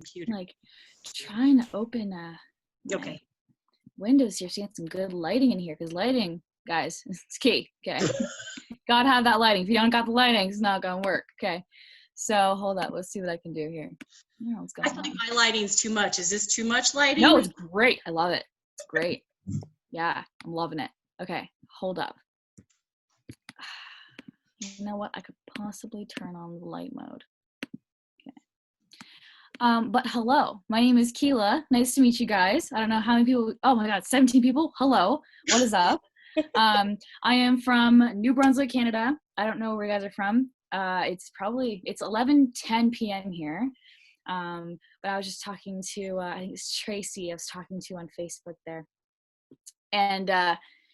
computer. Like trying to open Okay. windows here so you get some good lighting in here, because lighting, guys, is key. Okay. Gotta have that lighting. If you don't got the lighting, it's not gonna work. Okay. So hold up. Let's see what I can do here. What's going I feel like on? my lighting's too much. Is this too much lighting? No, it's great. I love it. It's great. Yeah, I'm loving it. Okay, hold up. You know what? I could possibly turn on the light mode. But hello, my name is Keela. Nice to meet you guys. I don't know how many people. Oh my God, 17 people. Hello, what is up? I am from New Brunswick, Canada. I don't know where you guys are from. It's 11:10 p.m. here. But I was just talking to I think it's Tracy. I was talking to on Facebook there, and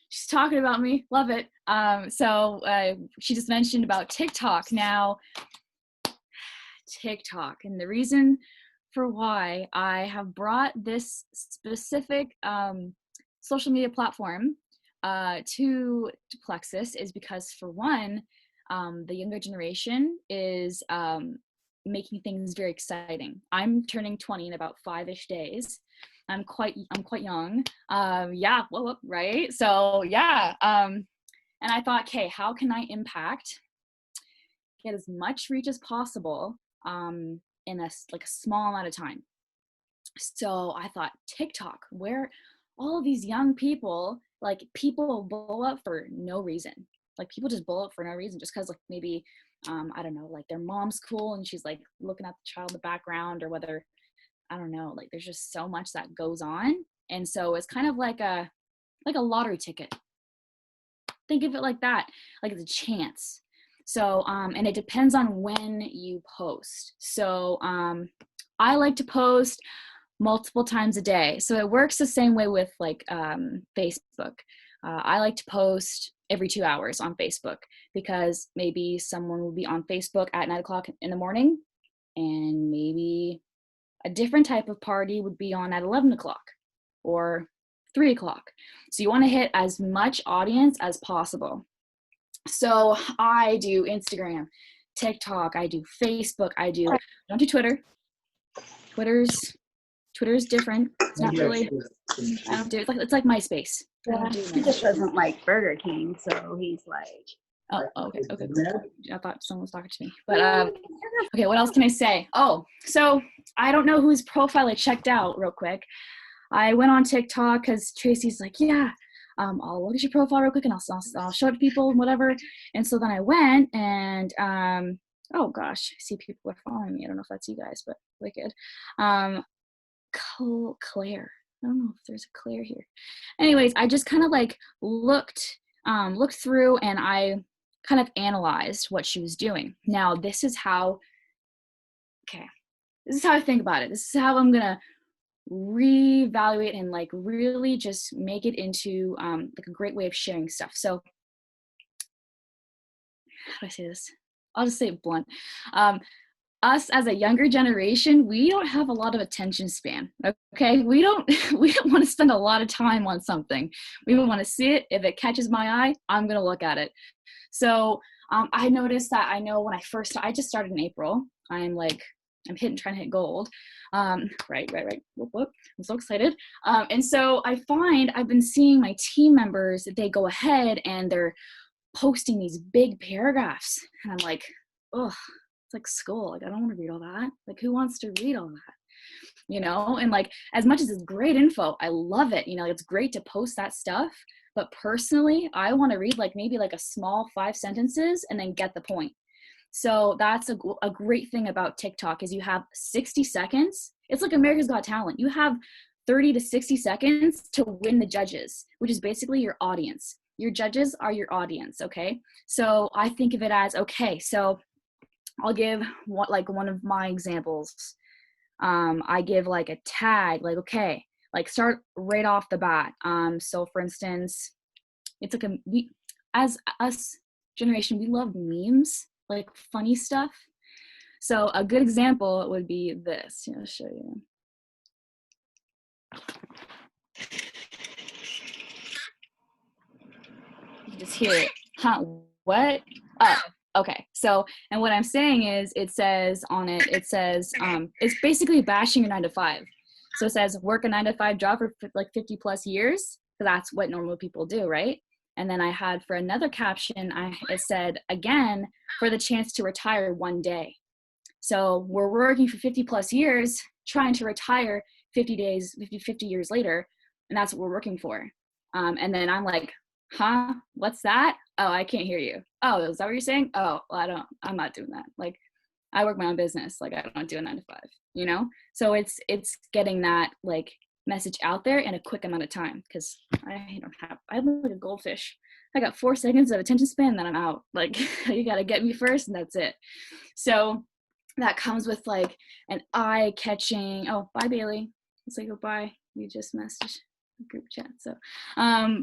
she's talking about me. Love it. So she just mentioned about TikTok. Now, TikTok, and the reason for why I have brought this specific social media platform to Plexus is because, for one, the younger generation is making things very exciting. I'm turning 20 in about 5-ish days. I'm quite young. Yeah, well, right? So yeah, and I thought, okay, how can I get as much reach as possible in a small amount of time? So I thought TikTok, where all of these young people, like, people blow up for no reason. Like, people just blow up for no reason, just because, like, maybe I don't know, like their mom's cool and she's like looking at the child in the background, or whether, I don't know, like there's just so much that goes on. And so it's kind of like a lottery ticket. Think of it like that, like it's a chance. So and it depends on when you post. So I like to post multiple times a day. So it works the same way with like Facebook. I like to post every 2 hours on Facebook, because maybe someone will be on Facebook at 9 o'clock in the morning, and maybe a different type of party would be on at 11 o'clock or 3 o'clock. So you want to hit as much audience as possible. So I do Instagram, TikTok, I do Facebook, I don't do Twitter. Twitter's different. It's not really, I don't do it. It's like MySpace. Yeah, he just doesn't like Burger King, so he's like. Oh, okay. I thought someone was talking to me. But okay, what else can I say? Oh, so I don't know whose profile I checked out real quick. I went on TikTok because Tracy's like, yeah, I'll look at your profile real quick and I'll show it to people and whatever. And so then I went and oh gosh, I see people are following me. I don't know if that's you guys, but wicked. Claire. I don't know if there's a Claire here. Anyways, I just kind of like looked through, and I kind of analyzed what she was doing. Now, this is how I think about it. This is how I'm gonna reevaluate and like really just make it into like a great way of sharing stuff. So how do I say this? I'll just say it blunt. Us as a younger generation, we don't have a lot of attention span. Okay, we don't want to spend a lot of time on something. We want to see it. If it catches my eye, I'm gonna look at it. So I noticed that, I know when I just started in April. I'm trying to hit gold. Right. Whoop, whoop. I'm so excited. And so I find I've been seeing my team members, they go ahead and they're posting these big paragraphs, and I'm like, ugh. It's like school. Like, I don't want to read all that. Like, who wants to read all that? And like, as much as it's great info, I love it. It's great to post that stuff. But personally, I want to read like maybe like a small 5 sentences and then get the point. So that's a great thing about TikTok is you have 60 seconds. It's like America's Got Talent. You have 30 to 60 seconds to win the judges, which is basically your audience. Your judges are your audience, okay? So I think of it as, okay, so I'll give one of my examples. I give like a tag, like, okay, like start right off the bat. So for instance, it's like as us generation, we love memes, like funny stuff. So a good example would be this. I'll show you. You just hear it. Huh? What? Oh, Okay, so, and what I'm saying is, it says on it, it's basically bashing your 9 to 5. So it says work a 9 to 5 job for like 50 plus years, because that's what normal people do, right? And then I had for another caption, it said, again, for the chance to retire one day. So we're working for 50 plus years, trying to retire 50 years later, and that's what we're working for. And then I'm like, huh, what's that? Oh, I can't hear you. Oh, is that what you're saying? Oh, well, I'm not doing that. Like, I work my own business. Like, I don't do a 9 to 5, you know? So it's getting that like message out there in a quick amount of time, because I'm like a goldfish. I got 4 seconds of attention span, then I'm out. Like, you got to get me first, and that's it. So that comes with like an eye catching. Oh, bye, Bailey. Let's say goodbye. You just messaged group chat. So,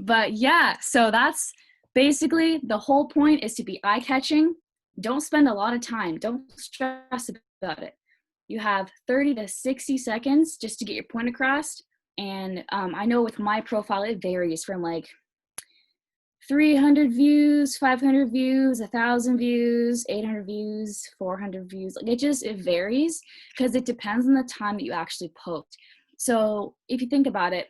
but yeah, so that's basically the whole point, is to be eye catching. Don't spend a lot of time. Don't stress about it. You have 30 to 60 seconds just to get your point across. And I know with my profile, it varies from like 300 views, 500 views, 1,000 views, 800 views, 400 views. Like, it varies, because it depends on the time that you actually post. So if you think about it,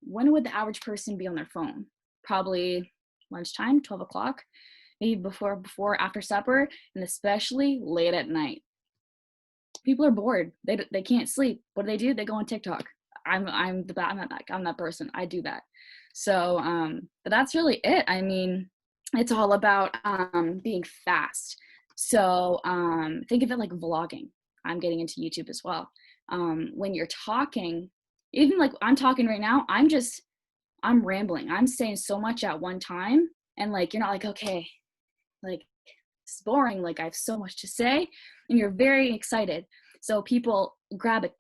when would the average person be on their phone? Probably lunchtime, 12 o'clock, maybe before, after supper, and especially late at night. People are bored. They can't sleep. What do? They go on TikTok. I'm that person. I do that. So, but that's really it. I mean, it's all about being fast. So think of it like vlogging. I'm getting into YouTube as well. When you're talking, even like I'm talking right now, I'm rambling. I'm saying so much at one time, and like, you're not like, okay, like, it's boring. Like, I have so much to say, and you're very excited. So people grab it.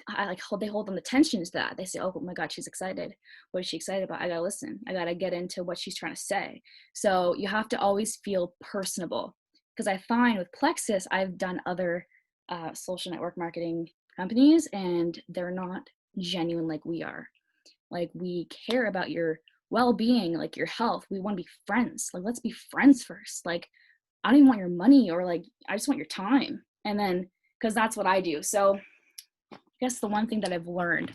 They hold on the tension to that. They say, oh my God, she's excited. What is she excited about? I gotta listen. I gotta get into what she's trying to say. So you have to always feel personable. Because I find with Plexus, I've done other social network marketing companies, and they're not genuine like we are. Like, we care about your well-being, like your health. We want to be friends. Like, let's be friends first. Like, I don't even want your money, or like, I just want your time. And then, because that's what I do. So I guess the one thing that I've learned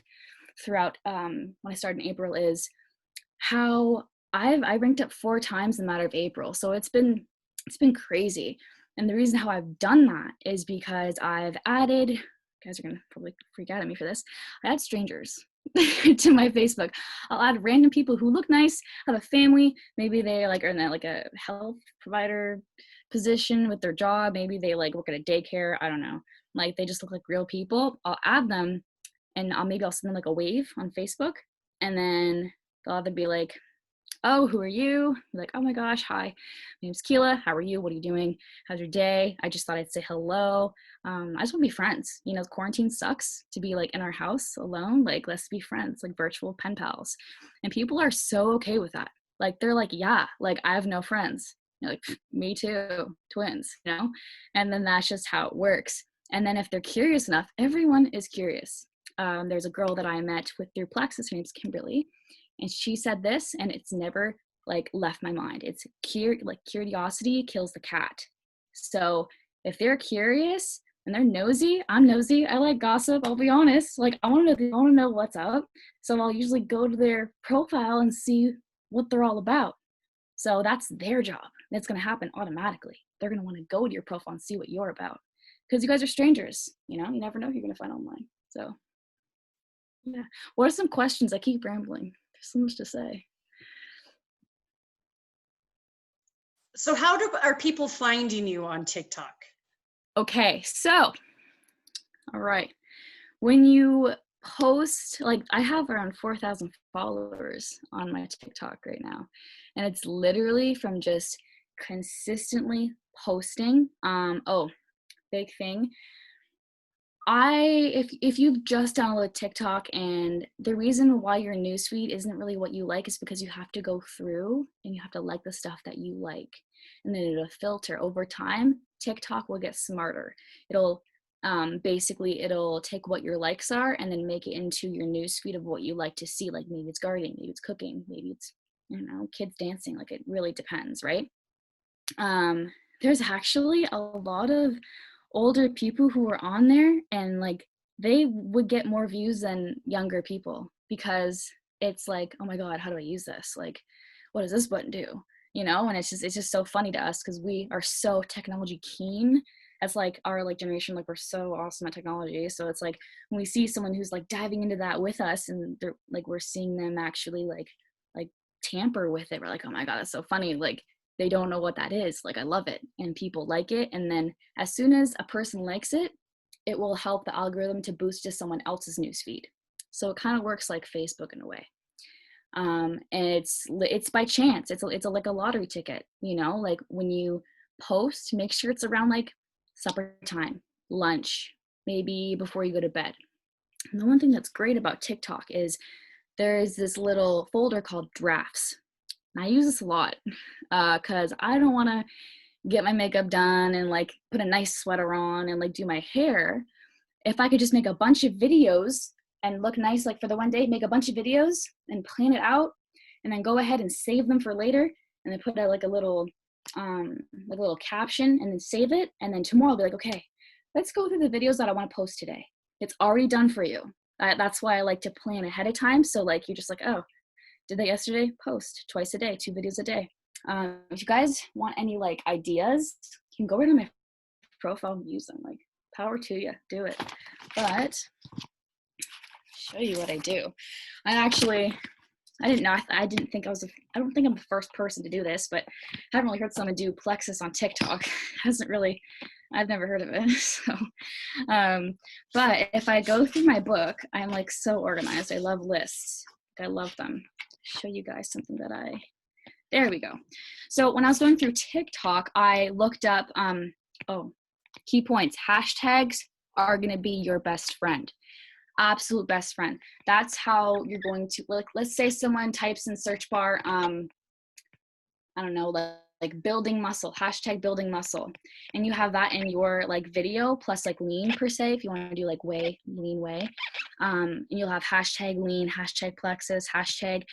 throughout when I started in April is how I ranked up 4 times in the matter of April. So it's been crazy. And the reason how I've done that is because I've added, you guys are gonna probably freak out at me for this, I add strangers to my Facebook. I'll add random people who look nice, have a family, maybe they like are in like a health provider position with their job, maybe they like work at a daycare, I don't know, like they just look like real people. I'll add them, and I'll send them like a wave on Facebook, and then they'll either be like, oh, who are you? Like, oh my gosh, hi, my name's Keela. How are you? What are you doing? How's your day? I just thought I'd say hello. I just want to be friends. You know, quarantine sucks to be like in our house alone. Like, let's be friends, like virtual pen pals. And people are so okay with that. Like, they're like, yeah, like I have no friends. You're like, me too, twins, you know? And then that's just how it works. And then if they're curious enough, everyone is curious. There's a girl that I met through Plexus. Her name's Kimberly. And she said this, and it's never like left my mind. It's like curiosity kills the cat. So if they're curious and they're nosy, I'm nosy. I like gossip. I'll be honest. Like, I want to know what's up. So I'll usually go to their profile and see what they're all about. So that's their job. It's going to happen automatically. They're going to want to go to your profile and see what you're about, because you guys are strangers. You know, you never know who you're going to find online. So yeah. What are some questions? I keep rambling. There's so much to say. So are people finding you on TikTok? Okay, so, all right. When you post, like, I have around 4,000 followers on my TikTok right now, and it's literally from just consistently posting. Oh, big thing. If you've just downloaded TikTok, and the reason why your newsfeed isn't really what you like is because you have to go through and you have to like the stuff that you like, and then it'll filter over time. TikTok will get smarter. It'll basically it'll take what your likes are and then make it into your newsfeed of what you like to see. Like, maybe it's gardening, maybe it's cooking, maybe it's, kids dancing. Like, it really depends, right? there's actually a lot of older people who are on there, and like they would get more views than younger people because it's like, oh my God, how do I use this? Like, what does this button do? You know, and it's just so funny to us because we are so technology keen as like our like generation, like we're so awesome at technology. So it's like when we see someone who's like diving into that with us and they're like we're seeing them actually like tamper with it, we're like, oh my God, that's so funny. Like they don't know what that is. Like I love it and people like it. And then as soon as a person likes it, it will help the algorithm to boost to someone else's newsfeed. So it kind of works like Facebook in a way. And it's by chance. It's like a lottery ticket, you know, like when you post, make sure it's around like supper time, lunch, maybe before you go to bed. And the one thing that's great about TikTok is there is this little folder called drafts. And I use this a lot because I don't want to get my makeup done and like put a nice sweater on and like do my hair. If I could just make a bunch of videos and look nice like for the one day, make a bunch of videos and plan it out and then go ahead and save them for later and then put like a little caption and then save it, and then tomorrow I'll be like, okay, let's go through the videos that I want to post today. It's already done for you. That's why I like to plan ahead of time. So like you're just like, oh, did that yesterday? Post twice a day, 2 videos a day. If you guys want any like ideas, you can go right on my profile and use them. Like power to you, do it. But show you what I do. I don't think I'm the first person to do this, but I haven't really heard someone do Plexus on TikTok. I've never heard of it. So, but if I go through my book, I'm like so organized. I love lists. I love them. Show you guys something there we go. So when I was going through TikTok, I looked up, key points. Hashtags are going to be your best friend. Absolute best friend. That's how you're going to, like, let's say someone types in search bar, I don't know, like building muscle, hashtag building muscle. And you have that in your like video plus like lean per se, if you want to do like lean way. And you'll have hashtag lean, hashtag plexus, hashtag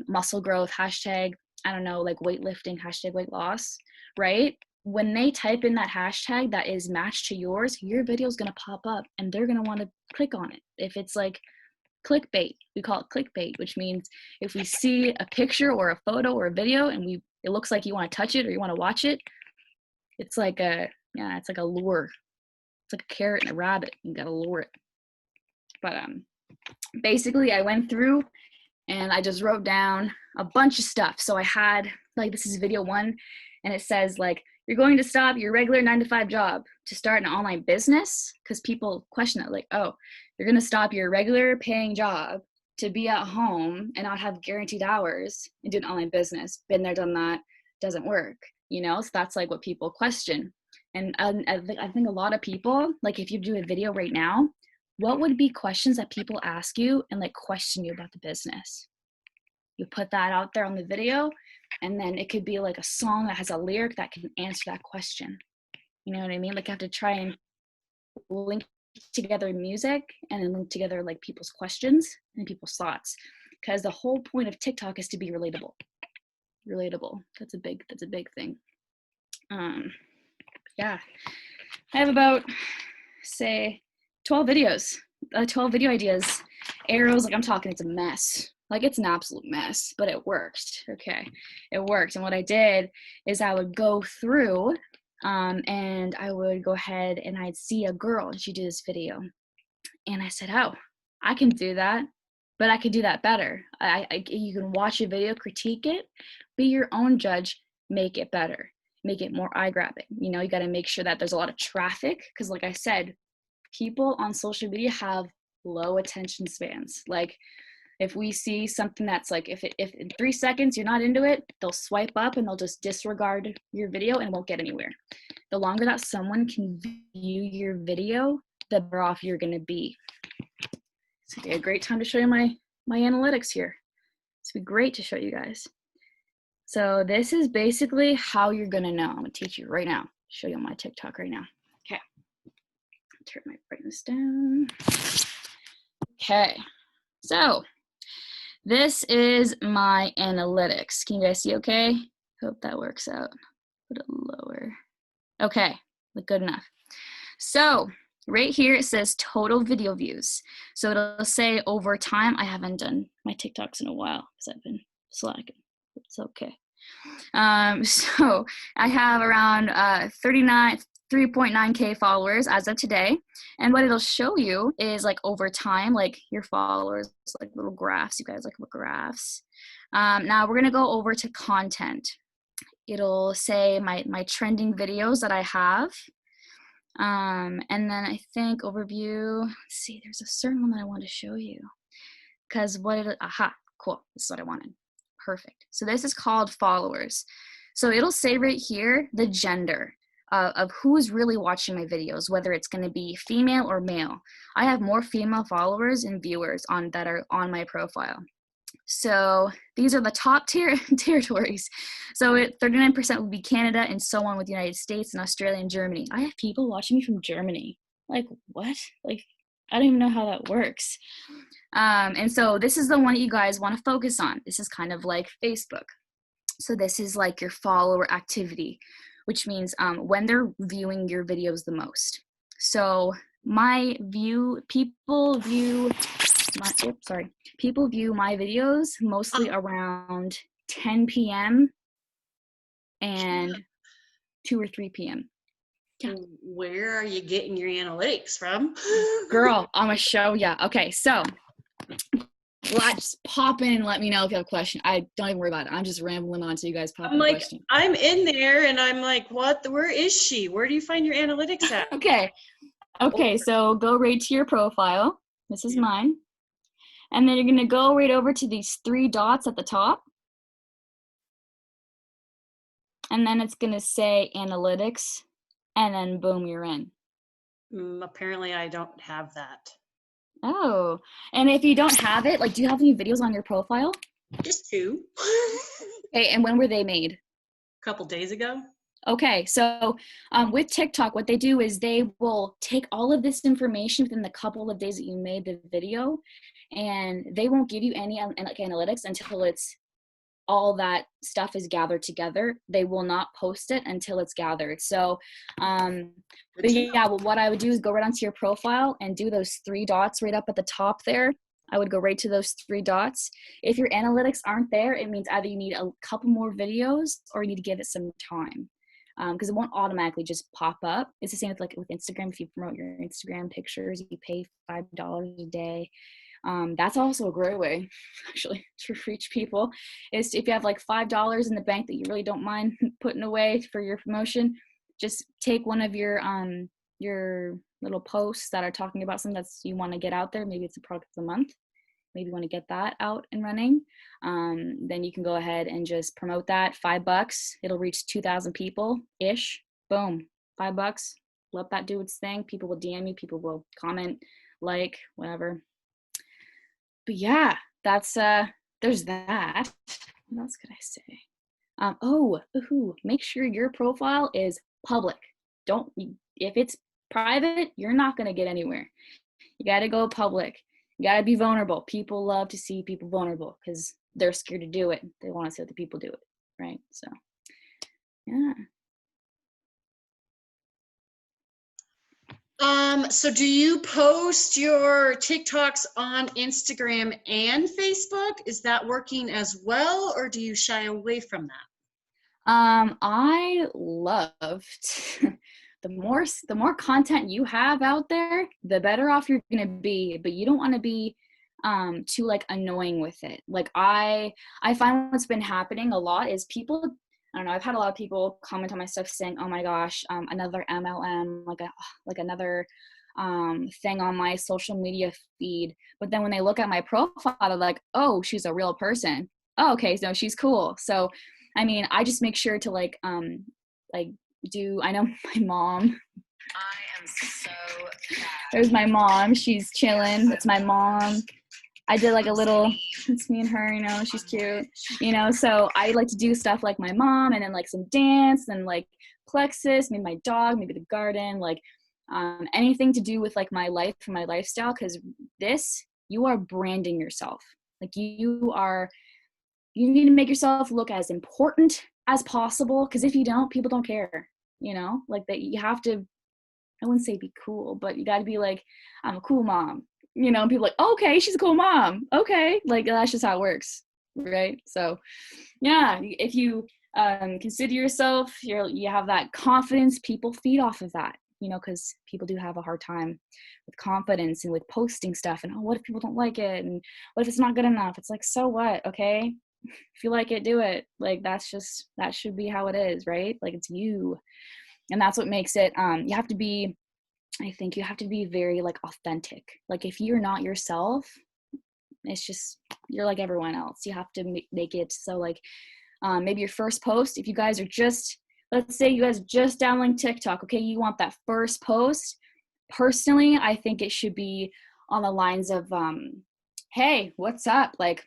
muscle growth, hashtag, I don't know, like weightlifting, hashtag weight loss, right? When they type in that hashtag that is matched to yours, your video is going to pop up and they're going to want to click on it. If it's like clickbait, we call it clickbait, which means if we see a picture or a photo or a video and it looks like you want to touch it or you want to watch it, it's like it's like a lure. It's like a carrot and a rabbit. You got to lure it. But basically I went through and I just wrote down a bunch of stuff. So I had like, this is video 1 and it says like, you're going to stop your regular 9-to-5 job to start an online business, because people question it like, oh, you're going to stop your regular paying job to be at home and not have guaranteed hours and do an online business. Been there, done that, doesn't work, you know? So that's like what people question. And I think a lot of people, like if you do a video right now, what would be questions that people ask you and like question you about the business? You put that out there on the video, and then it could be like a song that has a lyric that can answer that question. You know what I mean? Like I have to try and link together music and then link together like people's questions and people's thoughts, because the whole point of TikTok is to be relatable. That's a big thing. Yeah, I have about say 12 videos, 12 video ideas, arrows. Like I'm talking, it's a mess. Like it's an absolute mess, but it worked. Okay, it worked. And what I did is I would go through and I would go ahead and I'd see a girl and she'd do this video. And I said, oh, I can do that, but I could do that better. You can watch a video, critique it, be your own judge, make it better, make it more eye-grabbing. You know, you got to make sure that there's a lot of traffic, because like I said, people on social media have low attention spans. Like if we see something that's like, if in 3 seconds you're not into it, they'll swipe up and they'll just disregard your video and won't get anywhere. The longer that someone can view your video, the better off you're going to be. It's going to be a great time to show you my analytics here. It's going to be great to show you guys. So this is basically how you're going to know. I'm going to teach you right now. Show you on my TikTok right now. Okay. Turn my brightness down. Okay. So this is my analytics. Can you guys see okay? Hope that works out. Put it lower. Okay, good enough. So right here it says total video views. So it'll say over time. I haven't done my TikToks in a while because I've been slacking. It's okay. So I have around 3.9K followers as of today. And what it'll show you is like over time, like your followers, like little graphs. You guys like what graphs? Now we're gonna go over to content. It'll say my trending videos that I have. And then I think overview, let's see, there's a certain one that I want to show you. Because aha, cool, this is what I wanted. Perfect. So this is called followers. So it'll say right here the gender of who's really watching my videos, whether it's going to be female or male. I have more female followers and viewers that are on my profile. So these are the top tier territories. So 39% would be Canada, and so on with the United States and Australia and Germany. I have people watching me from Germany. Like, what? Like, I don't even know how that works. And so this is the one that you guys want to focus on. This is kind of like Facebook. So this is like your follower activity, which means when they're viewing your videos the most. So people view my videos mostly around 10 p.m. and 2 or 3 p.m. Yeah. Where are you getting your analytics from? Girl, I'm gonna show ya. Okay, so just pop in and let me know if you have a question. I don't even worry about it. I'm just rambling on so you guys pop in a question. I'm in there and I'm like, what? Where is she? Where do you find your analytics at? Okay, so go right to your profile. This is mine. And then you're gonna go right over to these 3 dots at the top. And then it's gonna say analytics, and then boom, you're in. Apparently I don't have that. Oh, and if you don't have it, like, do you have any videos on your profile? Just 2. Okay, and when were they made? A couple days ago. Okay, so with TikTok, what they do is they will take all of this information within the couple of days that you made the video, and they won't give you any like analytics until it's all that stuff is gathered together. They will not post it until it's gathered. So, but yeah, well, what I would do is go right onto your profile and do those 3 dots right up at the top there. I would go right to those 3 dots. If your analytics aren't there, it means either you need a couple more videos or you need to give it some time. Because it won't automatically just pop up. It's the same with Instagram. If you promote your Instagram pictures, you pay $5 a day. That's also a great way, actually, to reach people. Is if you have like $5 in the bank that you really don't mind putting away for your promotion, just take one of your little posts that are talking about something that you want to get out there. Maybe it's a product of the month. Maybe you want to get that out and running. Then you can go ahead and just promote that. $5. It'll reach 2,000 people ish. Boom, $5. Let that do its thing. People will DM you. People will comment, like, whatever. But yeah, that's there's that. What else could I say? Make sure your profile is public. If it's private, you're not gonna get anywhere. You gotta go public. You gotta be vulnerable. People love to see people vulnerable because they're scared to do it. They want to see other people do it, right? So, yeah. So do you post your TikToks on Instagram and Facebook? Is that working as well, or do you shy away from that? I loved the more content you have out there, the better off you're gonna be. But you don't want to be too like annoying with it. Like I find what's been happening a lot is people, I don't know, I've had a lot of people comment on my stuff saying, oh my gosh, another MLM, like another thing on my social media feed. But then when they look at my profile, they're like, oh, she's a real person. Oh, okay, so she's cool. So I mean, I just make sure to I know my mom. I am so bad. There's my mom. She's chilling. That's my mom. I did like a little, it's me and her, you know, she's cute, you know, so I like to do stuff like my mom and then like some dance and like Plexus, maybe my dog, maybe the garden, like anything to do with like my life and my lifestyle. Because you are branding yourself. Like you need to make yourself look as important as possible. Because if you don't, people don't care. you know, like that you have to, I wouldn't say be cool, but you got to be like, I'm a cool mom, you know, and people like, okay, she's a cool mom. Okay. Like that's just how it works. Right. So yeah, if you consider yourself, you have that confidence, people feed off of that, you know, because people do have a hard time with confidence and with posting stuff and, oh, what if people don't like it? And what if it's not good enough? It's like, so what? Okay. If you like it, do it. Like, that should be how it is, right? Like, it's you. And that's what makes it, I think you have to be very like authentic. Like, if you're not yourself, it's just, you're like everyone else. You have to make it so like, maybe your first post, if you guys are just, let's say you guys just downloading TikTok, okay, you want that first post. Personally, I think it should be on the lines of, hey, what's up? Like,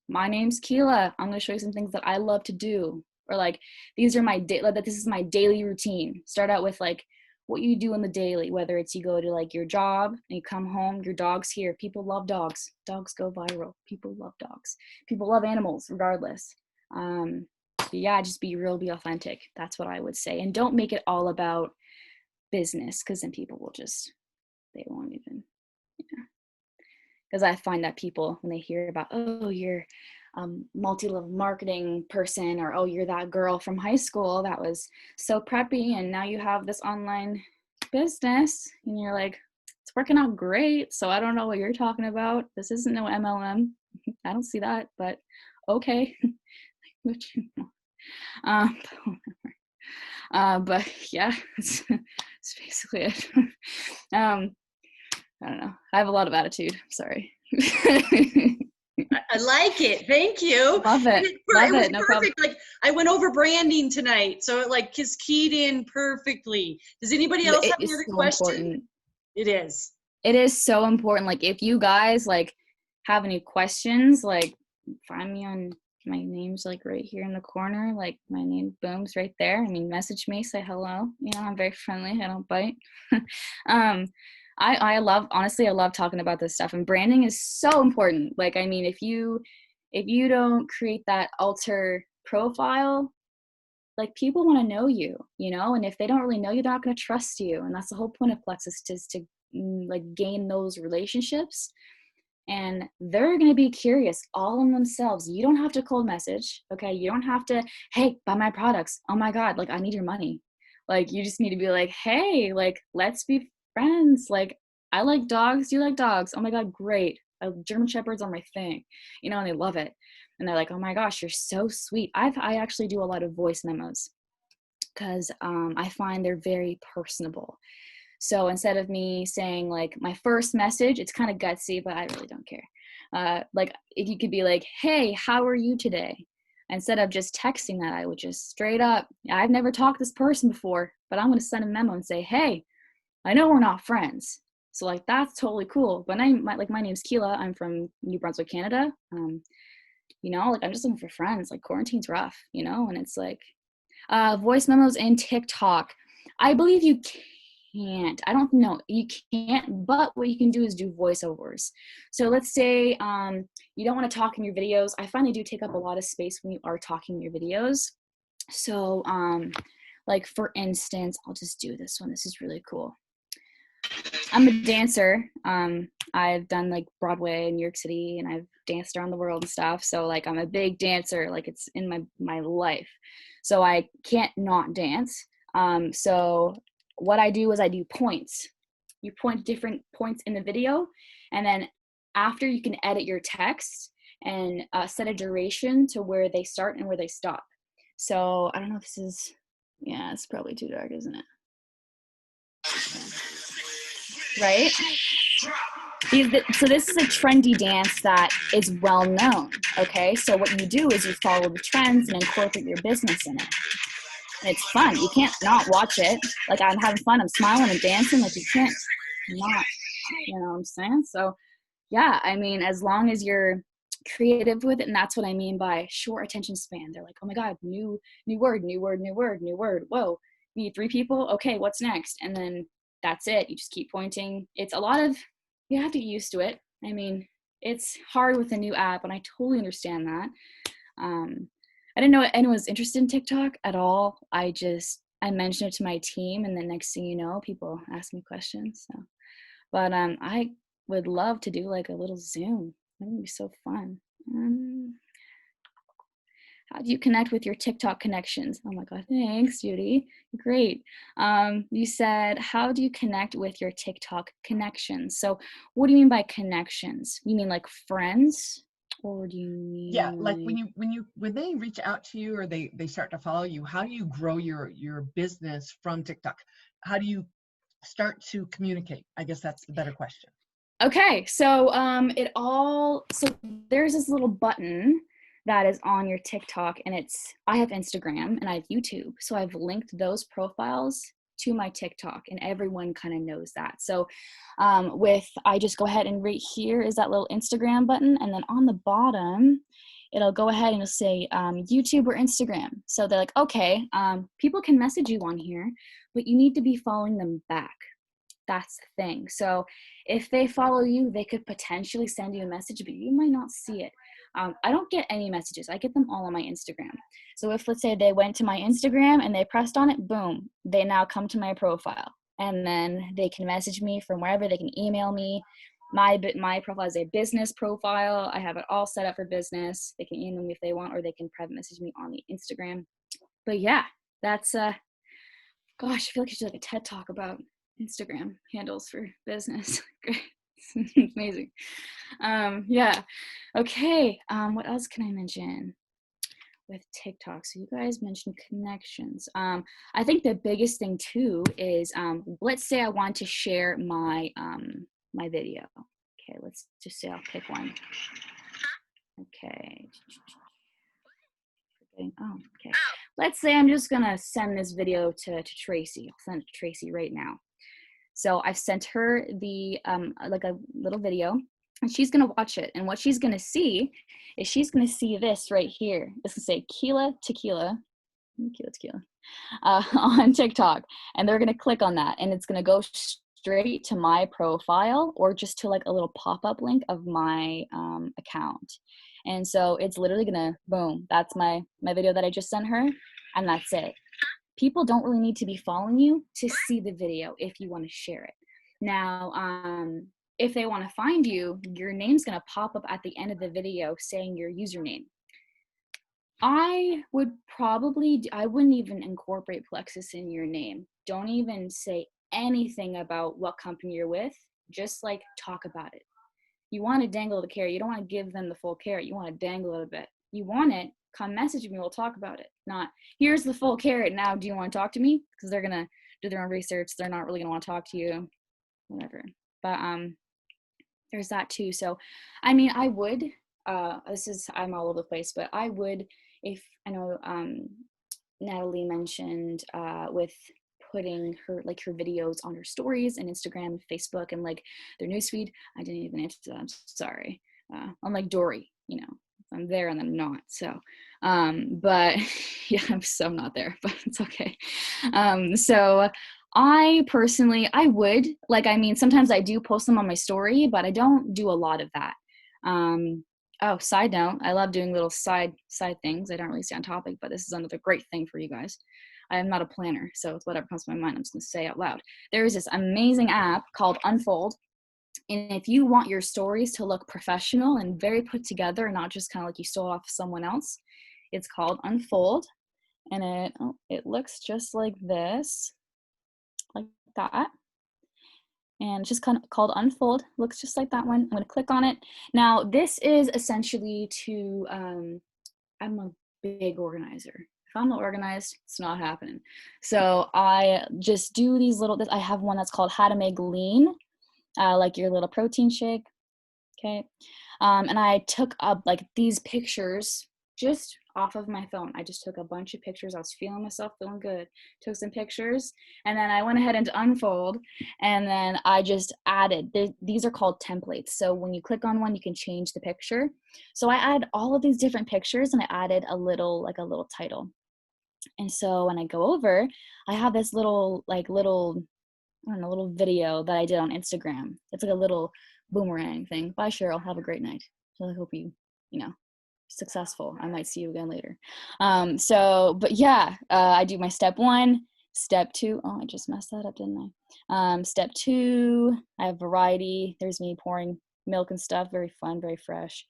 my name's Keela. I'm going to show you some things that I love to do. Or like, these are this is my daily routine. Start out with like what you do in the daily, whether it's you go to like your job and you come home, your dog's here. People love dogs. Dogs go viral. People love dogs. People love animals regardless. Yeah, just be real, be authentic. That's what I would say. And don't make it all about business, because then people will just, they won't even, yeah. Because I find that people, when they hear about, oh, you're multi-level marketing person, or oh, you're that girl from high school that was so preppy and now you have this online business, and you're like, it's working out great, so I don't know what you're talking about. This isn't no MLM. I don't see that, but okay. um, but yeah, it's basically it. I don't know. I have a lot of attitude. Sorry. I like it. Thank you. Love it. It Love was it. No perfect. problem. Like, I went over branding tonight, so it like is keyed in perfectly. Does anybody else It have any is other so question? important. It is. It is so important. Like, if you guys like have any questions, like find me on, my name's like right here in the corner. Like, my name Boom's right there. I mean, message me, say hello. You know, I'm very friendly. I don't bite. I love, honestly, I love talking about this stuff, and branding is so important. Like, I mean, if you don't create that alter profile, like, people want to know you, you know, and if they don't really know you, they're not going to trust you. And that's the whole point of Plexus, is to like gain those relationships, and they're going to be curious all in themselves. You don't have to cold message. Okay. You don't have to, hey, buy my products. Oh my God. Like, I need your money. Like, you just need to be like, hey, like, let's be friends. Like, I like dogs. You like dogs. Oh my God. Great. German Shepherds are my thing, you know, and they love it. And they're like, oh my gosh, you're so sweet. I actually do a lot of voice memos, because I find they're very personable. So instead of me saying like my first message, it's kind of gutsy, but I really don't care. Like, if you could be like, hey, how are you today? Instead of just texting that, I would just straight up, I've never talked to this person before, but I'm going to send a memo and say, hey, I know we're not friends. So like, that's totally cool. But my name's Keela. I'm from New Brunswick, Canada. You know, like, I'm just looking for friends. Like, quarantine's rough, you know, and it's like, voice memos and TikTok. I believe you can't. I don't know. You can't, but what you can do is do voiceovers. So let's say you don't want to talk in your videos. I find they do take up a lot of space when you are talking in your videos. So like, for instance, I'll just do this one. This is really cool. I'm a dancer. I've done like Broadway in New York City, and I've danced around the world and stuff. So like, I'm a big dancer. Like, it's in my life. So I can't not dance. So what I do is I do points. You point different points in the video, and then after, you can edit your text and set a duration to where they start and where they stop. So I don't know if this is, yeah, it's probably too dark, isn't it? Right? So this is a trendy dance that is well known, okay? So what you do is you follow the trends and incorporate your business in it. And it's fun. You can't not watch it. Like, I'm having fun. I'm smiling and dancing. Like, you can't not, you know what I'm saying? So yeah, I mean, as long as you're creative with it, and that's what I mean by short attention span. They're like, oh my God, new word. Whoa, you need 3 people? Okay, what's next? And then that's it. You just keep pointing. It's a lot of, you have to get used to it. I mean, it's hard with a new app, and I totally understand that. I didn't know anyone was interested in TikTok at all. I I mention it to my team, and the next thing you know, people ask me questions. So, but I would love to do like a little Zoom. That would be so fun. How do you connect with your TikTok connections? Oh my God, thanks, Judy. Great. You said, how do you connect with your TikTok connections? So what do you mean by connections? You mean like friends? Or do you mean Yeah, like when they reach out to you or they start to follow you, how do you grow your business from TikTok? How do you start to communicate? I guess that's the better question. Okay, so so there's this little button that is on your TikTok, and I have Instagram and I have YouTube. So I've linked those profiles to my TikTok, and everyone kind of knows that. So I just go ahead and right here is that little Instagram button, and then on the bottom, it'll go ahead and it'll say YouTube or Instagram. So they're like, okay, people can message you on here, but you need to be following them back. That's the thing. So if they follow you, they could potentially send you a message, but you might not see it. I don't get any messages. I get them all on my Instagram. So if, let's say, they went to my Instagram and they pressed on it, boom, they now come to my profile. And then they can message me from wherever. They can email me. My profile is a business profile. I have it all set up for business. They can email me if they want, or they can private message me on the Instagram. But yeah, that's, gosh, I feel like I should do like a TED Talk about Instagram handles for business. Great. It's amazing. Yeah. Okay. What else can I mention with TikTok? So you guys mentioned connections. I think the biggest thing too is, let's say I want to share my my video. Okay, let's just say I'll pick one. Okay. Oh, okay. Let's say I'm just gonna send this video to Tracy. I'll send it to Tracy right now. So I've sent her the like a little video, and she's gonna watch it. And what she's gonna see is she's gonna see this right here. It's gonna say Keela Tequila on TikTok, and they're gonna click on that, and it's gonna go straight to my profile or just to like a little pop-up link of my account. And so it's literally gonna boom. That's my video that I just sent her, and that's it. People don't really need to be following you to see the video if you want to share it. Now, if they want to find you, your name's going to pop up at the end of the video saying your username. I wouldn't even incorporate Plexus in your name. Don't even say anything about what company you're with. Just like talk about it. You want to dangle the carrot. You don't want to give them the full carrot. You want to dangle it a bit. You want it, come message me, we'll talk about it. Not, here's the full carrot, now do you want to talk to me? Because they're gonna do their own research, they're not really gonna want to talk to you, whatever. But there's that too. So I mean, I would, I'm all over the place, but I would, if I know Natalie mentioned with putting her videos on her stories and Instagram, Facebook, and like their newsfeed. I didn't even answer that, I'm sorry. I'm like Dory, you know, I'm there and I'm not. So, but yeah, I'm so not there, but it's okay. So I personally, I would, like, I mean, sometimes I do post them on my story, but I don't do a lot of that. Oh, side note, I love doing little side things. I don't really stay on topic, but this is another great thing for you guys. I am not a planner, so it's whatever comes to my mind, I'm just gonna say out loud. There is this amazing app called Unfold. And if you want your stories to look professional and very put together and not just kind of like you stole off someone else, it's called Unfold. And it looks just like this, like that. And it's just kind of called Unfold. Looks just like that one. I'm gonna click on it. Now, this is essentially to, I'm a big organizer. If I'm not organized, it's not happening. So I just do these little, I have one that's called How to Make Lean, like your little protein shake, okay? And I took up like these pictures just off of my phone. I just took a bunch of pictures. I was feeling myself, feeling good. Took some pictures, and then I went ahead into Unfold, and then I just added, these are called templates. So when you click on one, you can change the picture. So I added all of these different pictures, and I added a little title. And so when I go over, I have this little video that I did on Instagram. It's like a little boomerang thing. Bye, Cheryl. Have a great night. So I hope you successful. I might see you again later. But yeah, I do my step 1, Step 2, oh, I just messed that up, didn't I? Step 2, I have variety. There's me pouring milk and stuff, very fun, very fresh.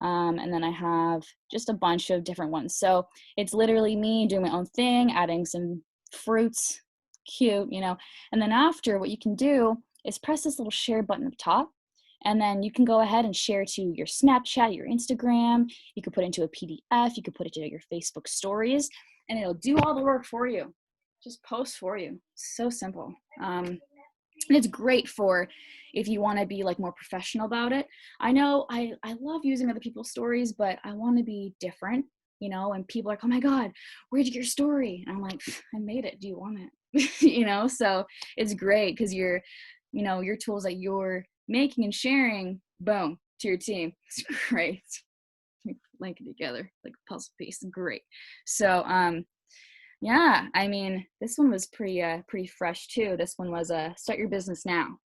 And then I have just a bunch of different ones. So it's literally me doing my own thing, adding some fruits, cute, you know. And then after, what you can do is press this little share button up top. And then you can go ahead and share to your Snapchat, your Instagram. You could put it into a PDF. You could put it to your Facebook stories, and it'll do all the work for you. Just post for you. So simple. And it's great for if you want to be like more professional about it. I know I love using other people's stories, but I want to be different, you know, and people are like, oh my God, where'd you get your story? And I'm like, I made it. Do you want it? You know, so it's great because you're, you know, your tools that you're making and sharing, boom, to your team. It's great. Link it together like a puzzle piece. Great. So, yeah, I mean, this one was pretty fresh too. This one was start your business now.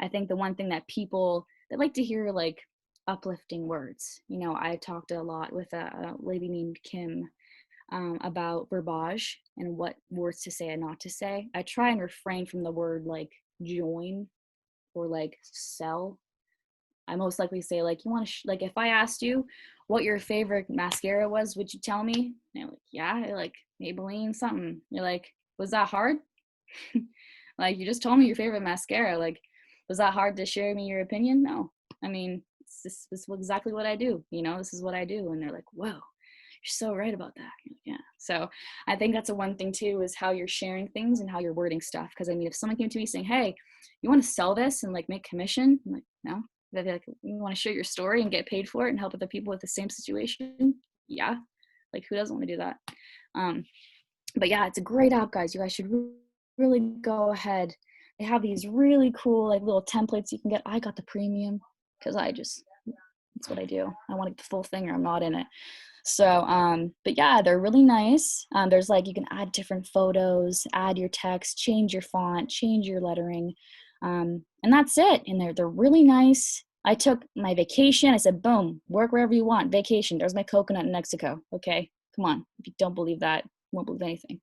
I think the one thing that people, they like to hear like uplifting words. You know, I talked a lot with a lady named Kim about verbiage and what words to say and not to say. I try and refrain from the word like join or like sell. I most likely say like, you want to, like if I asked you what your favorite mascara was, would you tell me? And you're like, yeah, you're like Maybelline something. You're like, was that hard? Like you just told me your favorite mascara. Like, was that hard to share me your opinion? No. I mean, this is exactly what I do. You know, this is what I do. And they're like, whoa, you're so right about that. Yeah. So I think that's a one thing too, is how you're sharing things and how you're wording stuff. Cause I mean, if someone came to me saying, hey, you want to sell this and like make commission? I'm like, no. They'd be like, you want to share your story and get paid for it and help other people with the same situation? Yeah. Like who doesn't want to do that? But yeah, it's a great app, guys. You guys should really go ahead. They have these really cool like little templates you can get. I got the premium because that's what I do. I want to get the full thing or I'm not in it. So, but yeah, they're really nice. There's like, you can add different photos, add your text, change your font, change your lettering. And that's it. And they're really nice. I took my vacation. I said, boom, work wherever you want. Vacation. There's my coconut in Mexico. Okay, come on. If you don't believe that, you won't believe anything.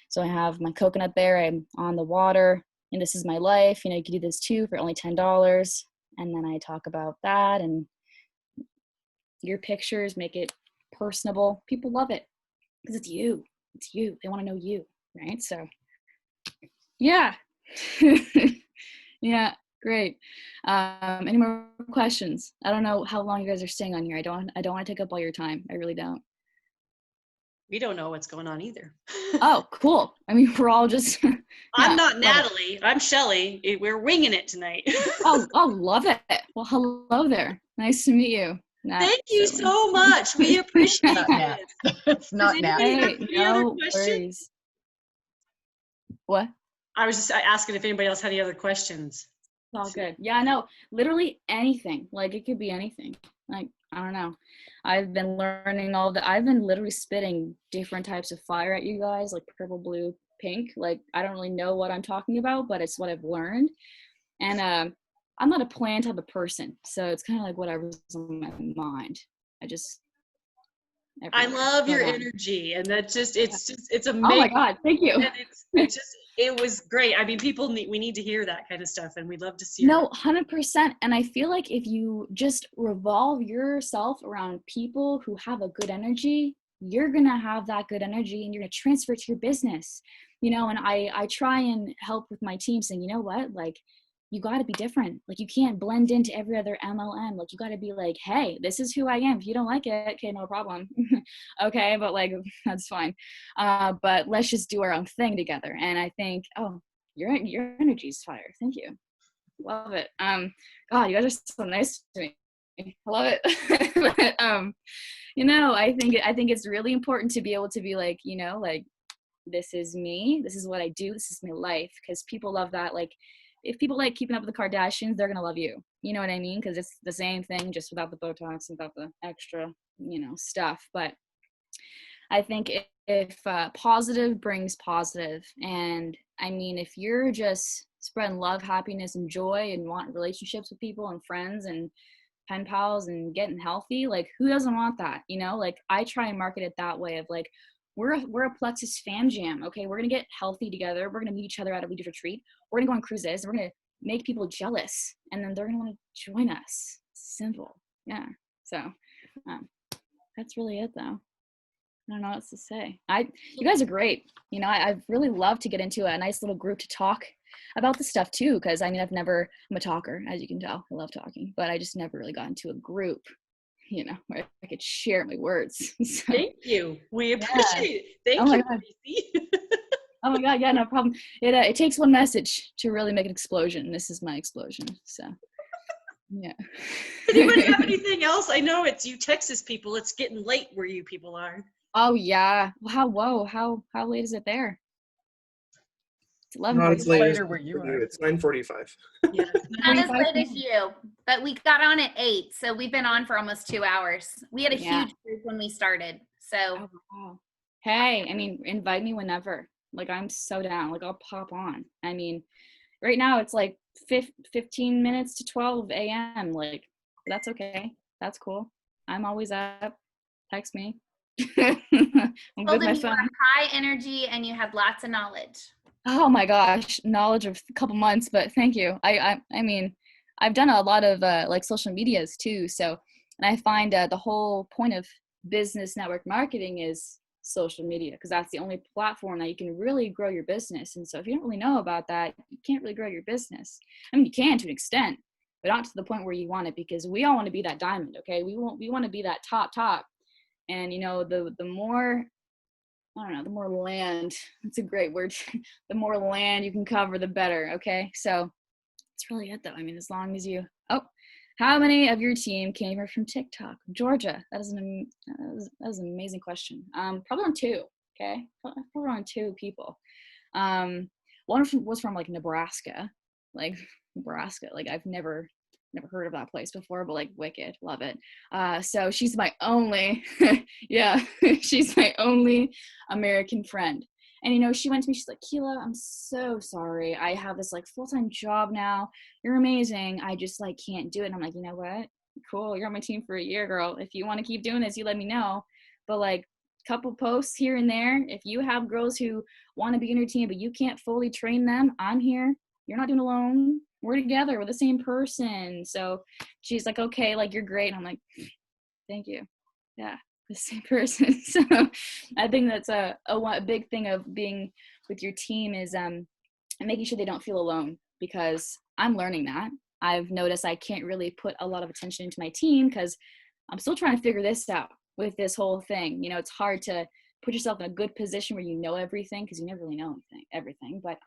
So I have my coconut there. I'm on the water, and this is my life. You know, you can do this too for only $10. And then I talk about that and your pictures, make it personable. People love it because it's you. It's you. They want to know you, right? So, yeah. Yeah, great. Any more questions? I don't know how long you guys are staying on here. I don't want to take up all your time. I really don't. We don't know what's going on either. Oh, cool. I mean, we're all just. I'm Yeah, not love it. Natalie. I'm Shelly. We're winging it tonight. Oh, love it. Well, hello there. Nice to meet you. Nat, Thank you certainly. so much. We appreciate Not Nat. it. It's not Does Nat. anybody have Hey, any other no questions? worries. What? I was just asking if anybody else had any other questions. It's all good. Yeah, no, literally anything. Like it could be anything. Like, I don't know. I've been learning I've been literally spitting different types of fire at you guys, like purple, blue, pink. Like, I don't really know what I'm talking about, but it's what I've learned. And I'm not a plan type of person. So it's kind of like whatever's on my mind. I Everywhere. love your But, energy, and it's oh my amazing. God, thank you. And it was great. I mean, we need to hear that kind of stuff, and we'd love to see. No, 100%. And I feel like if you just revolve yourself around people who have a good energy, you're going to have that good energy and you're going to transfer it to your business. You know, and I try and help with my team saying, you know what, like, you got to be different. Like, you can't blend into every other MLM. Like, you got to be like, hey, this is who I am. If you don't like it, okay, no problem. Okay, but like, that's fine. But let's just do our own thing together. And I think, oh, your energy is fire. Thank you. Love it. God, you guys are so nice to me. I love it. But, you know, I think it's really important to be able to be like, you know, like, this is me. This is what I do. This is my life. Because people love that. Like, if people like Keeping Up with the Kardashians, they're going to love you. You know what I mean? Because it's the same thing, just without the Botox and without the extra, you know, stuff. But I think if positive brings positive, and I mean, if you're just spreading love, happiness, and joy and want relationships with people and friends and pen pals and getting healthy, like, who doesn't want that? You know, like, I try and market it that way of like, we're a Plexus fam jam. Okay, we're gonna get healthy together. We're gonna meet each other at a leaders retreat. We're gonna go on cruises. We're gonna make people jealous, and then they're gonna want to join us. Simple, yeah. So that's really it, though. I don't know what else to say. You guys are great. You know, I've really loved to get into a nice little group to talk about this stuff too, because I mean, I'm a talker, as you can tell. I love talking, but I just never really got into a group, you know, where I could share my words. So, Thank you. We appreciate it. Thank Oh my you, God. Tracy. oh my God, yeah, no problem. It takes one message to really make an explosion. This is my explosion. So, yeah. Anybody have anything else? I know it's you Texas people. It's getting late where you people are. Oh yeah. Wow. How late is it there? It's Not 11:45. as late as Later where you for are. It's 9:45. Yeah. Not as 45 late as you, but we got on at 8, so we've been on for almost 2 hours. We had a Yeah. huge group when we started, so Oh, wow. Hey, I mean, invite me whenever. Like, I'm so down. Like, I'll pop on. I mean, right now it's like 15 minutes to 12 a.m. Like, that's okay. That's cool. I'm always up. Text me. I'm good told with my him you were phone. high energy and you had lots of knowledge. Oh my gosh, knowledge of a couple months, but thank you. I mean, I've done a lot of like social medias too. So, and I find the whole point of business network marketing is social media, because that's the only platform that you can really grow your business. And so if you don't really know about that, you can't really grow your business. I mean, you can to an extent, but not to the point where you want it, because we all want to be that diamond. Okay. We want to be that top. And you know, the more, I don't know, the more land, it's a great word. The more land you can cover, the better. Okay. So that's really it though. I mean, as long as how many of your team came from TikTok? Georgia. That is an amazing question. Probably on 2. Okay. Probably on 2 people. One was from like Nebraska. Like I've never heard of that place before, but like wicked, love it. So she's my only, yeah, she's my only American friend. And you know, she went to me, she's like, Keela, I'm so sorry. I have this like full-time job now. You're amazing. I just like can't do it. And I'm like, you know what? Cool. You're on my team for a year, girl. If you want to keep doing this, you let me know. But like couple posts here and there, if you have girls who want to be in your team, but you can't fully train them, I'm here. You're not doing it alone. We're together. We're the same person. So she's like, okay, like you're great. And I'm like, thank you. Yeah, the same person. So I think that's a big thing of being with your team is making sure they don't feel alone, because I'm learning that. I've noticed I can't really put a lot of attention into my team because I'm still trying to figure this out with this whole thing. You know, it's hard to put yourself in a good position where you know everything, because you never really know everything. But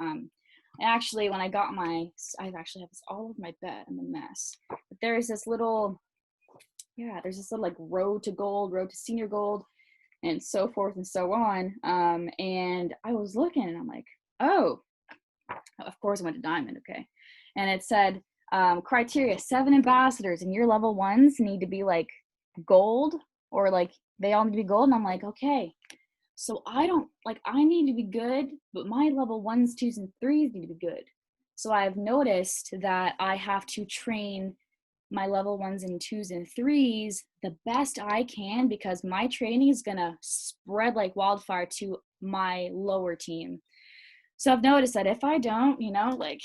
actually, when I got I actually have this all over my bed. I'm a mess. But there's this little like road to gold, road to senior gold, and so forth and so on. And I was looking and I'm like, oh, of course I went to diamond. Okay. And it said, criteria, 7 ambassadors, and your level 1s need to be like gold, or like they all need to be gold. And I'm like, okay. So I need to be good, but my level 1s, 2s, and 3s need to be good. So I've noticed that I have to train my level 1s and 2s and 3s the best I can, because my training is going to spread like wildfire to my lower team. So I've noticed that if I don't, you know, like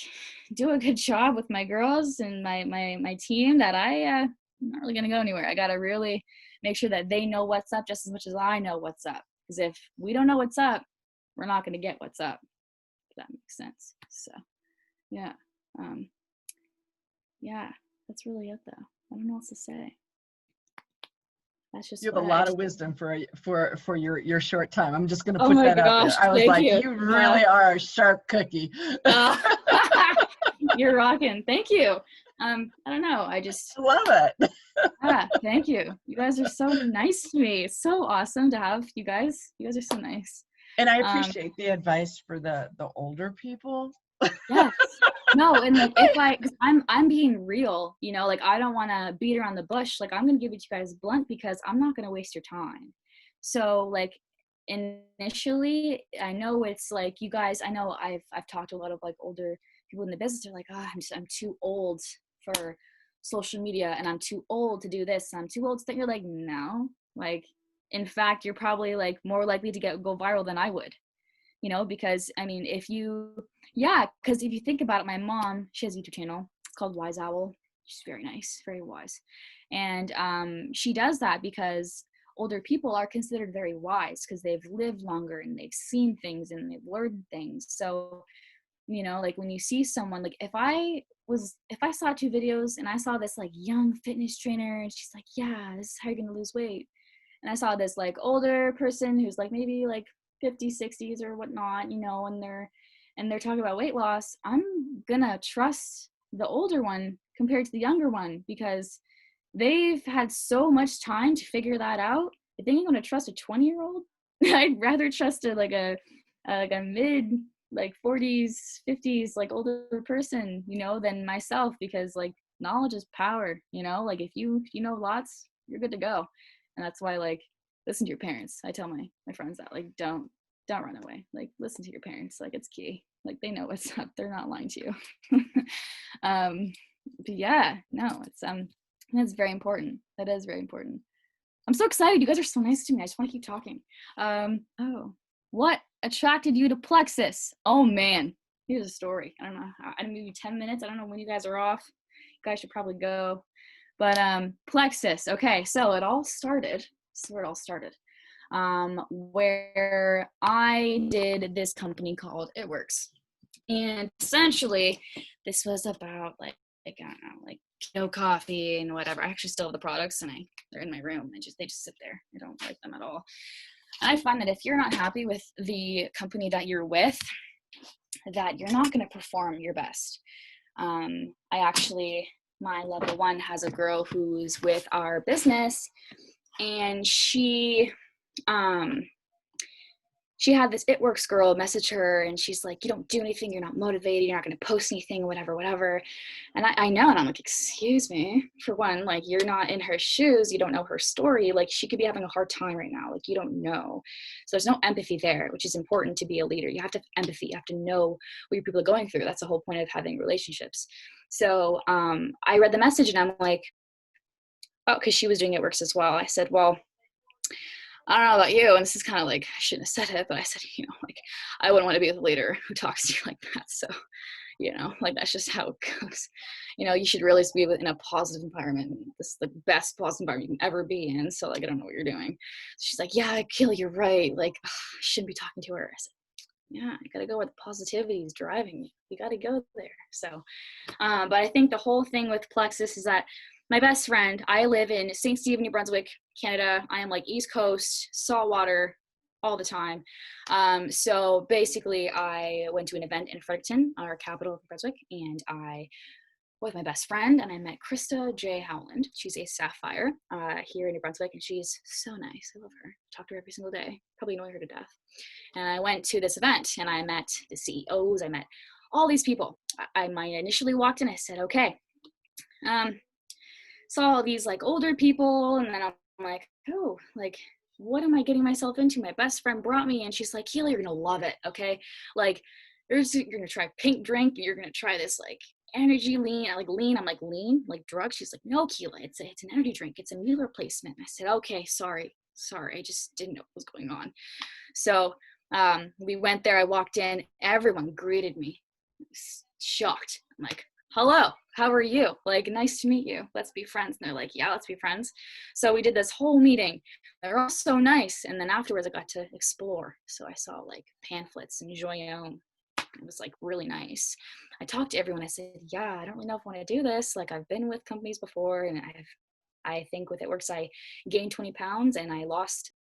do a good job with my girls and my team, that I'm not really going to go anywhere. I got to really make sure that they know what's up just as much as I know what's up. Because if we don't know what's up, we're not going to get what's up. If that makes sense. So, yeah. Yeah, that's really it, though. I don't know what else to say. That's just You have a lot of wisdom for your short time. I'm just going to Oh put my that out gosh, there. I was thank like, you. you really are a sharp cookie. You're rocking. Thank you. I don't know. I just Love it. thank you. You guys are so nice to me. It's so awesome to have you guys. You guys are so nice. And I appreciate the advice for the older people. Yes. No, and like because I'm being real, you know, like I don't want to beat around the bush. Like I'm gonna give it to you guys blunt, because I'm not gonna waste your time. So like initially, I know it's like you guys. I know I've talked to a lot of like older people in the business. They're like, oh, I'm too old for social media, and I'm too old to do this. And I'm too old to think. You're like, no, like in fact, you're probably like more likely to go viral than I would, you know, because I mean, because if you think about it, my mom, she has a YouTube channel. It's called Wise Owl. She's very nice, very wise. And she does that because older people are considered very wise because they've lived longer and they've seen things and they've learned things. So, you know, like when you see someone, like if I saw 2 videos and I saw this like young fitness trainer and she's like, yeah, this is how you're gonna lose weight. And I saw this like older person who's like maybe like 50s, 60s or whatnot, you know, and they're talking about weight loss, I'm gonna trust the older one compared to the younger one because they've had so much time to figure that out. I think I'm gonna trust a 20-year-old. I'd rather trust a mid like 40s, 50s like older person, you know, than myself because like knowledge is power, you know, like if you know lots, you're good to go. And that's why like listen to your parents. I tell my friends that like don't run away. Like listen to your parents. Like it's key. Like they know what's up. They're not lying to you. But yeah, no, that's very important. That is very important. I'm so excited. You guys are so nice to me. I just want to keep talking. What attracted you to Plexus? Oh man, here's a story. I don't know. Maybe 10 minutes. I don't know when you guys are off. You guys should probably go. But Plexus. Okay, so it all started. This is where it all started. Where I did this company called It Works, and essentially, this was about like I don't know, like keto coffee and whatever. I actually still have the products, and they're in my room. They just sit there. I don't like them at all. And I find that if you're not happy with the company that you're with, that you're not going to perform your best. My level 1 has a girl who's with our business, and she had this It Works girl message her, and she's like, you don't do anything, you're not motivated, you're not going to post anything, whatever. And I know, and I'm like, excuse me, for one, like you're not in her shoes, you don't know her story, like she could be having a hard time right now, like you don't know. So there's no empathy there, which is important to be a leader. You have to have empathy, you have to know what your people are going through. That's the whole point of having relationships. So I read the message and I'm like, oh, because she was doing It Works as well. I said, well, I don't know about you, and this is kind of like, I shouldn't have said it, but I said, you know, like, I wouldn't want to be with a leader who talks to you like that. So, you know, like, that's just how it goes. You know, you should really be in a positive environment. This is the best positive environment you can ever be in. So, like, I don't know what you're doing. She's like, yeah, Akil, you're right. Like, ugh, I shouldn't be talking to her. I said, yeah, I got to go where the positivity is driving you. You got to go there. So, but I think the whole thing with Plexus is that my best friend, I live in St. Stephen, New Brunswick, Canada. I am like East Coast, saltwater all the time. So basically I went to an event in Fredericton, our capital of New Brunswick, and I with my best friend, and I met Krista J. Howland. She's a Sapphire here in New Brunswick, and she's so nice. I love her. Talk to her every single day. Probably annoy her to death. And I went to this event, and I met the CEOs. I met all these people. I initially walked in. I said, okay. Saw all these like older people, and then I'm like, oh, like, what am I getting myself into? My best friend brought me, and she's like, Keela, you're gonna love it, okay? Like, you're gonna try pink drink, and you're gonna try this like energy lean. I'm like, lean, like drugs? She's like, no, Keela, it's an energy drink. It's a meal replacement. I said, okay, sorry, I just didn't know what was going on. So we went there. I walked in. Everyone greeted me. I was shocked. I'm like, hello, how are you? Like, nice to meet you. Let's be friends. And they're like, yeah, let's be friends. So we did this whole meeting. They're all so nice. And then afterwards, I got to explore. So I saw like pamphlets and Joyome. It was like really nice. I talked to everyone. I said, yeah, I don't really know if I want to do this. Like, I've been with companies before, and I think with It Works, I gained 20 pounds and I lost